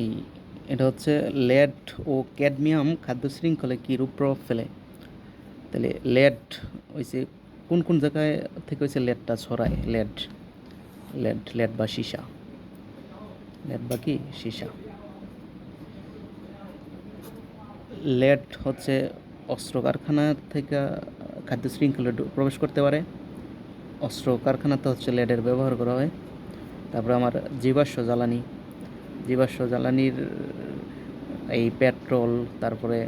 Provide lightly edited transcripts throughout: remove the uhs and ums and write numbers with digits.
এই এটা হচ্ছে লেড ও ক্যাডমিয়াম খাদ্য শৃঙ্খলে কী রূপ প্রভাব ফেলে। তাহলে লেড হয়েছে কোন কোন জায়গায় থেকে হয়েছে লেডটা ছড়ায়। লেড লেড লেড বা সীসা, লেড বা কি সীসা। লেড হচ্ছে অস্ত্র কারখানা থেকে খাদ্য শৃঙ্খলে প্রবেশ করতে পারে। অস্ত্র কারখানাতে হচ্ছে লেডের ব্যবহার করা হয়। তারপরে আমার জীবাশ্ম জ্বালানি, জীবাশ্ম জ্বালানির এই পেট্রোল, তারপরে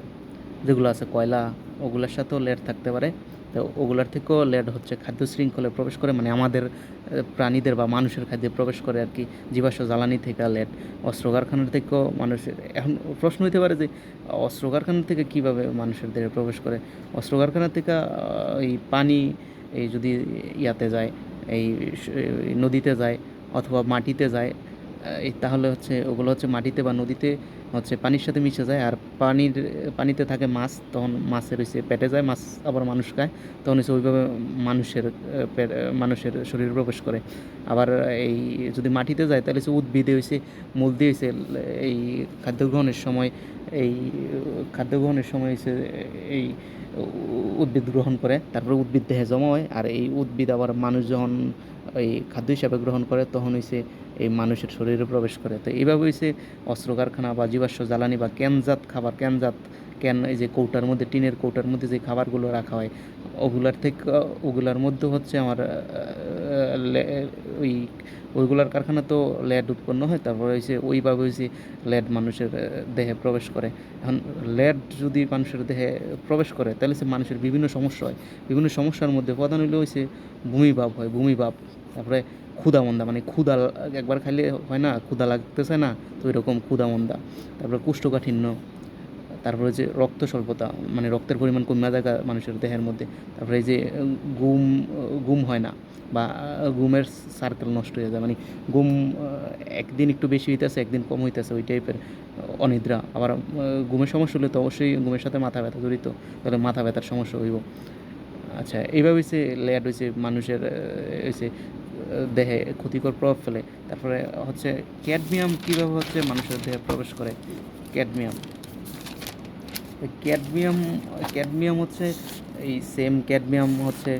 যেগুলো আছে কয়লা, ওগুলোর সাথেও লেড থাকতে পারে। তো ওগুলোর থেকেও লেড হচ্ছে খাদ্য শৃঙ্খলে প্রবেশ করে, মানে আমাদের প্রাণীদের বা মানুষের খাদ্যে প্রবেশ করে আর কি। জীবাশ্ম জ্বালানি থেকে লেড, অস্ত্র কারখানার থেকেও মানুষের। এখন প্রশ্ন হতে পারে যে অস্ত্র কারখানা থেকে কীভাবে মানুষের দেহে প্রবেশ করে। অস্ত্র কারখানা থেকে এই পানি, এই যদি ইয়াতে যায়, এই নদীতে যায় অথবা মাটিতে যায়, এই তাহলে হচ্ছে ওগুলো হচ্ছে মাটিতে বা নদীতে হচ্ছে পানির সাথে মিশে যায়। আর পানিতে থাকে মাছ, তখন মাছের হচ্ছে পেটে যায়, মাছ আবার মানুষ খায়, তখন হচ্ছে ওইভাবে মানুষের শরীরে প্রবেশ করে। আবার এই যদি মাটিতে যায় তাহলে হচ্ছে উদ্ভিদে হয়েছে মূল দিয়ে হয়েছে এই খাদ্য গ্রহণের সময়, এই খাদ্য গ্রহণের সময় হচ্ছে এই উদ্ভিদ গ্রহণ করে, তারপরে উদ্ভিদ দেহে জমা হয়। আর এই উদ্ভিদ আবার মানুষ যখন এই খাদ্য হিসাবে গ্রহণ করে তখন হয়েছে এই মানুষের শরীরে প্রবেশ করে। তো এইভাবে হয়েছে অস্ত্র কারখানা বা জীবাশ্ম জ্বালানি বা ক্যানজাত খাবার, এই যে কৌটার মধ্যে, টিনের কৌটার মধ্যে যে খাবারগুলো রাখা হয়, ওগুলার থেকে ওগুলার মধ্যে হচ্ছে আমার ওই ওইগুলার কারখানা তো লেড উৎপন্ন হয়। তারপরে হয়েছে ওইভাবে হয়েছে লেড মানুষের দেহে প্রবেশ করে। এখন লেড যদি মানুষের দেহে প্রবেশ করে তাহলে সে মানুষের বিভিন্ন সমস্যা হয়। বিভিন্ন সমস্যার মধ্যে প্রধান হইলে হয়েছে ভূমিভাব হয়, ভূমিভাব। তারপরে ক্ষুধামন্দা, মানে একবার খাইলে হয় না, ক্ষুধা লাগতেছে না, তো এরকম ক্ষুধামন্দা। তারপরে কোষ্ঠকাঠিন্য, তারপরে যে রক্ত স্বল্পতা, মানে রক্তের পরিমাণ কমে যায় মানুষের দেহের মধ্যে। তারপরে এই যে ঘুম ঘুম হয় না, বা ঘুমের সার্কেল নষ্ট হয়ে যায়, মানে ঘুম একদিন একটু বেশি হইতেছে, একদিন কম হইতেছে, ওই টাইপের অনিদ্রা। আবার ঘুমের সমস্যা হলে তো অবশ্যই ঘুমের সাথে মাথা ব্যথা জড়িত, তাহলে মাথা ব্যথার সমস্যা হইব। আচ্ছা, এইভাবে হচ্ছে লেড হয়েছে মানুষের হয়েছে দেহে ক্ষতিকর প্রভাব ফেলে। তারপরে হচ্ছে ক্যাডমিয়াম কীভাবে হচ্ছে মানুষের দেহে প্রবেশ করে। ক্যাডমিয়াম ক্যাডমিয়াম ক্যাডমিয়াম হচ্ছে এই সেম ক্যাডমিয়াম হচ্ছে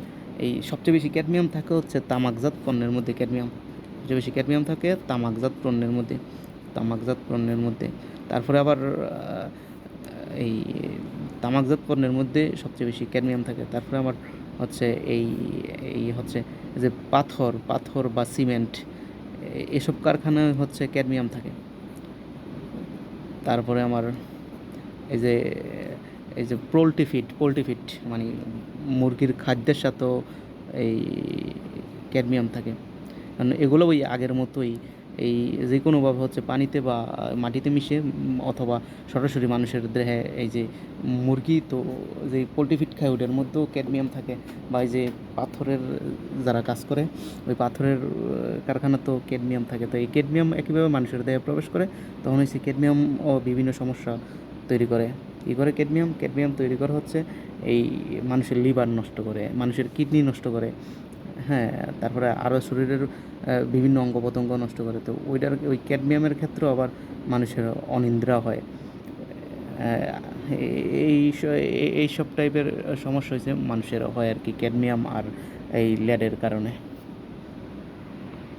এই সবচেয়ে বেশি ক্যাডমিয়াম থাকে হচ্ছে তামাকজাত পণ্যের মধ্যে। সবচেয়ে বেশি ক্যাডমিয়াম থাকে তামাকজাত পণ্যের মধ্যে। তারপরে আবার এই তামাকজাত পণ্যের মধ্যে সবচেয়ে বেশি ক্যাডমিয়াম থাকে। তারপরে আমার হচ্ছে এই এই হচ্ছে যে পাথর বা সিমেন্ট, এসব কারখানায় হচ্ছে ক্যাডমিয়াম থাকে। তারপরে আমার এই যে পোলট্রি ফিড মানে মুরগির খাদ্যের সাথেও এই ক্যাডমিয়াম থাকে। কারণ এগুলো ওই আগের মতোই এই যে কোনোভাবে হচ্ছে পানিতে বা মাটিতে মিশে, অথবা সরাসরি মানুষের দেহে, এই যে মুরগি তো যে পোলট্রি ফিড খায় ওটার মধ্যেও ক্যাডমিয়াম থাকে। বা এই যে পাথরের যারা কাজ করে, ওই পাথরের কারখানা তো ক্যাডমিয়াম থাকে। তো এই ক্যাডমিয়াম একইভাবে মানুষের দেহে প্রবেশ করে, তখন হচ্ছে ক্যাডমিয়াম ও বিভিন্ন সমস্যা তৈরি করে। কী করে ক্যাডমিয়াম তৈরি করা হচ্ছে এই মানুষের লিভার নষ্ট করে, মানুষের কিডনি নষ্ট করে, হ্যাঁ। তারপরে আরও শরীরের বিভিন্ন অঙ্গ প্রত্যঙ্গ নষ্ট করে। তো ওই ক্যাডমিয়ামের ক্ষেত্রেও আবার মানুষের অনিদ্রা হয়। এই এইসব টাইপের সমস্যা হয়েছে মানুষের হয় আর কি, ক্যাডমিয়াম আর এই লেডের কারণে।